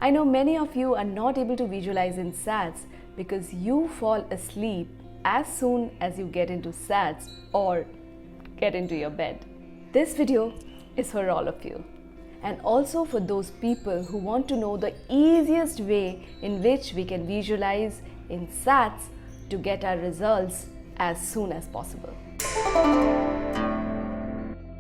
I know many of you are not able to visualize in SATS because you fall asleep as soon as you get into SATS or get into your bed. This video is for all of you, and also for those people who want to know the easiest way in which we can visualize in SATS to get our results as soon as possible.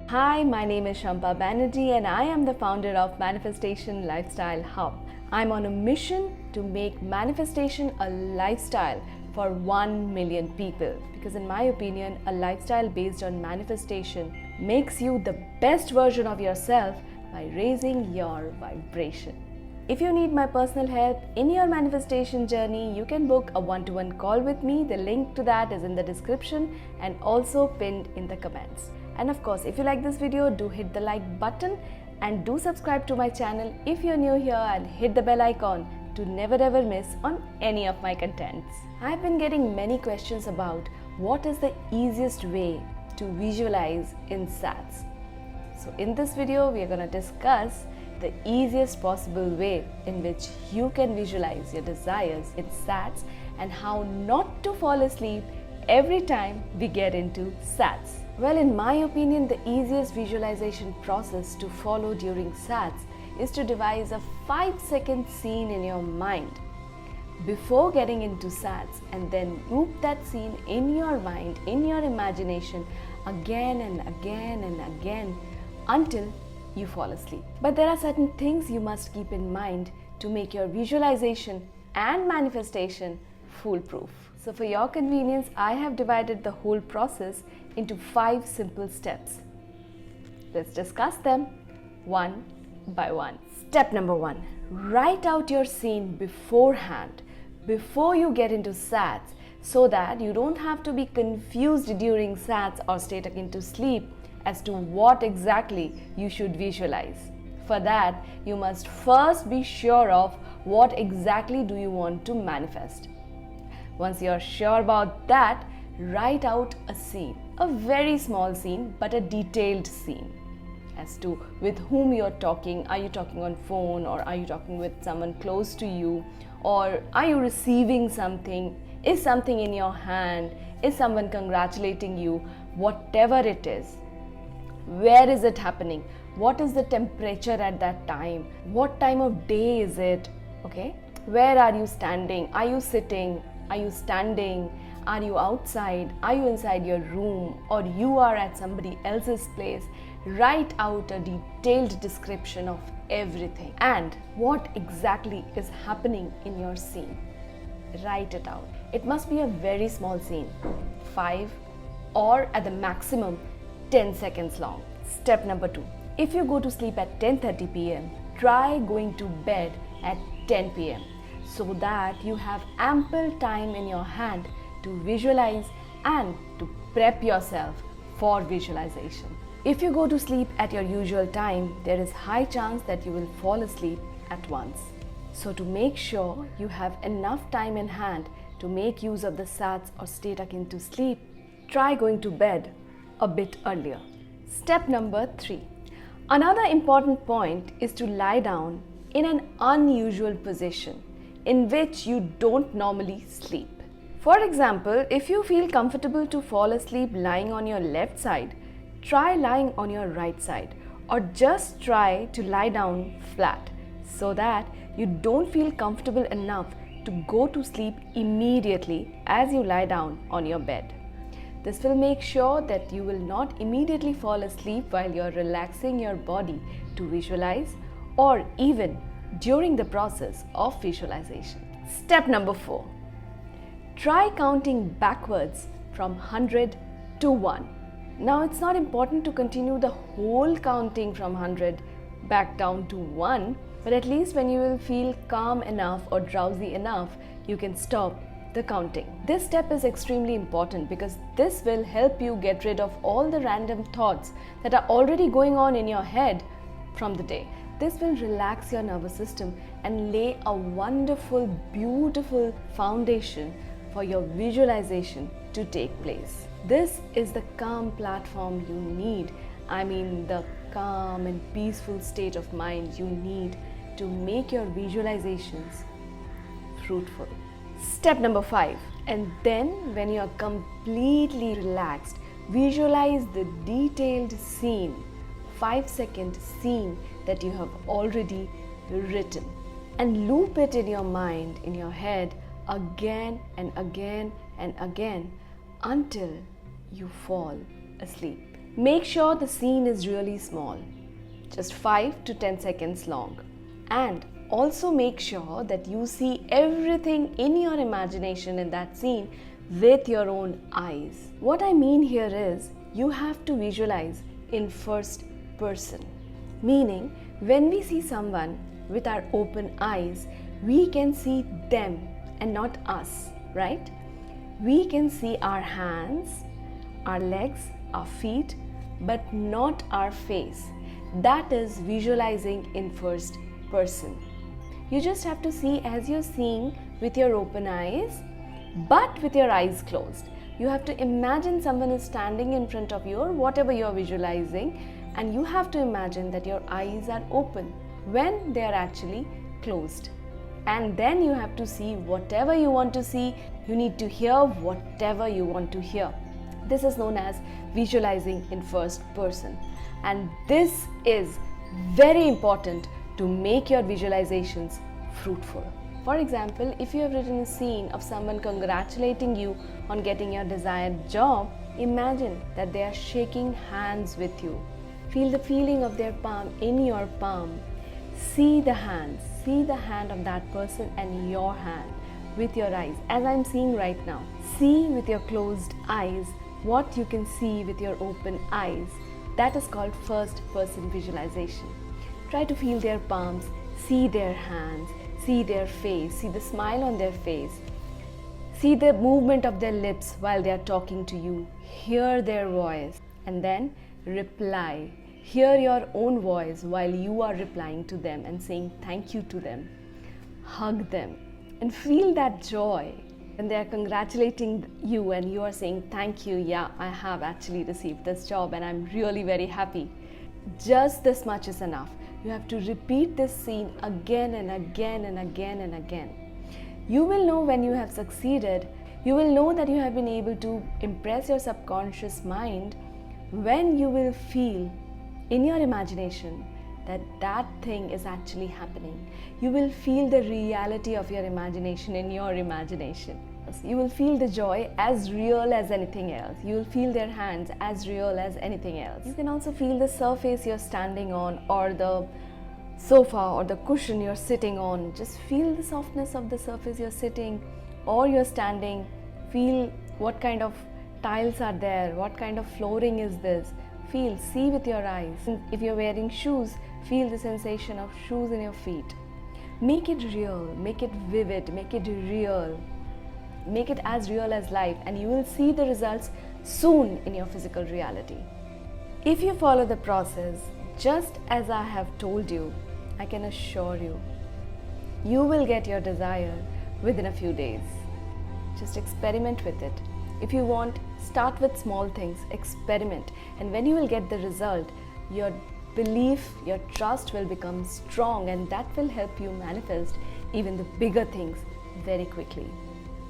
Hi, my name is Shampa Banerjee and I am the founder of Manifestation Lifestyle Hub. I'm on a mission to make manifestation a lifestyle for 1 million people, because in my opinion, a lifestyle based on manifestation makes you the best version of yourself by raising your vibration. If you need my personal help in your manifestation journey, you can book a one-to-one call with me. The link to that is in the description and also pinned in the comments. And of course, if you like this video, do hit the like button and do subscribe to my channel if you're new here, and hit the bell icon to never ever miss on any of my contents. I've been getting many questions about what is the easiest way to visualize in SATS. So in this video, we are going to discuss the easiest possible way in which you can visualize your desires in SATS and how not to fall asleep every time we get into SATS. Well, in my opinion, the easiest visualization process to follow during SATS is to devise a 5-second scene in your mind before getting into SATS, and then loop that scene in your mind, in your imagination, again and again and again until you fall asleep. But there are certain things you must keep in mind to make your visualization and manifestation foolproof. So for your convenience, I have divided the whole process into 5 simple steps. Let's discuss them one by one. Step number 1. Write out your scene beforehand, before you get into SATS, so that you don't have to be confused during SATS or stay tucked into sleep as to what exactly you should visualize. For that, you must first be sure of what exactly do you want to manifest. Once you're sure about that, write out a scene, a very small scene but a detailed scene, as to with whom you're talking. Are you talking on phone, or are you talking with someone close to you, or are you receiving something? Is something in your hand? Is someone congratulating you? Whatever it is, where is it happening? What is the temperature at that time? What time of day is it? Okay, where are you standing? Are you sitting? Are you standing? Are you outside? Are you inside your room, or you are at somebody else's place? Write out a detailed description of everything and what exactly is happening in your scene. Write it out. It must be a very small scene, 5 or at the maximum 10 seconds long. Step number 2. If you go to sleep at 10:30 p.m., try going to bed at 10 p.m. so that you have ample time in your hand to visualize and to prep yourself for visualization. If you go to sleep at your usual time, there is high chance that you will fall asleep at once. So to make sure you have enough time in hand to make use of the SATS or stay tucked into sleep, try going to bed a bit earlier. Step number 3. Another important point is to lie down in an unusual position in which you don't normally sleep. For example, if you feel comfortable to fall asleep lying on your left side, try lying on your right side, or just try to lie down flat so that you don't feel comfortable enough to go to sleep immediately as you lie down on your bed. This will make sure that you will not immediately fall asleep while you're relaxing your body to visualize, or even during the process of visualization. Step number 4. Try counting backwards from 100 to 1. Now, it's not important to continue the whole counting from 100 back down to 1, but at least when you will feel calm enough or drowsy enough, you can stop the counting. This step is extremely important because this will help you get rid of all the random thoughts that are already going on in your head from the day. This will relax your nervous system and lay a wonderful, beautiful foundation for your visualization to take place. This is the calm platform you need. I mean, the calm and peaceful state of mind you need to make your visualizations fruitful. Step number 5. And then when you are completely relaxed, visualize the detailed scene, 5-second scene that you have already written, and loop it in your mind, in your head, again and again and again until you fall asleep. Make sure the scene is really small, just 5 to 10 seconds long, and also make sure that you see everything in your imagination in that scene with your own eyes. What I mean here is you have to visualize in first person, meaning when we see someone with our open eyes, we can see them and not us, right? We can see our hands, our legs, our feet, but not our face. That is visualizing in first person. You just have to see as you're seeing with your open eyes, but with your eyes closed. You have to imagine someone is standing in front of you or whatever you're visualizing, and you have to imagine that your eyes are open when they are actually closed. And then you have to see whatever you want to see. You need to hear whatever you want to hear. This is known as visualizing in first person. And this is very important to make your visualizations fruitful. For example, if you have written a scene of someone congratulating you on getting your desired job, imagine that they are shaking hands with you. Feel the feeling of their palm in your palm. See the hands, see the hand of that person and your hand with your eyes, as I'm seeing right now. See with your closed eyes what you can see with your open eyes. That is called first person visualization. Try to feel their palms, see their hands, see their face, see the smile on their face, see the movement of their lips while they are talking to you, hear their voice, and then reply. Hear your own voice while you are replying to them and saying thank you to them. Hug them and feel that joy when they are congratulating you and you are saying thank you, yeah, I have actually received this job and I'm really very happy. Just this much is enough. You have to repeat this scene again and again and again and again. You will know when you have succeeded. You will know that you have been able to impress your subconscious mind when you will feel in your imagination that that thing is actually happening. You will feel the reality of your imagination in your imagination. You will feel the joy as real as anything else. You will feel their hands as real as anything else. You can also feel the surface you're standing on, or the sofa or the cushion you're sitting on. Just feel the softness of the surface you're sitting or you're standing. Feel what kind of tiles are there, what kind of flooring is this. Feel, see with your eyes. If you're wearing shoes, feel the sensation of shoes in your feet. Make it real, make it vivid, make it real. Make it as real as life, and you will see the results soon in your physical reality. If you follow the process just as I have told you, I can assure you, you will get your desire within a few days. Just experiment with it. If you want, start with small things, experiment, and when you will get the result, your belief, your trust will become strong, and that will help you manifest even the bigger things very quickly.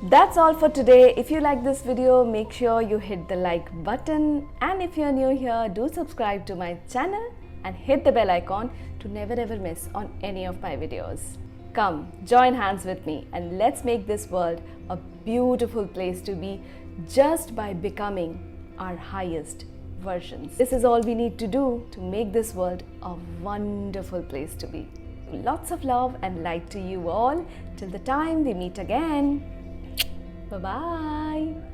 That's all for today. If you like this video, make sure you hit the like button, and if you're new here, do subscribe to my channel and hit the bell icon to never ever miss on any of my videos. Come, join hands with me and let's make this world a beautiful place to be just by becoming our highest versions. This is all we need to do to make this world a wonderful place to be. Lots of love and light to you all. Till the time we meet again. Bye-bye.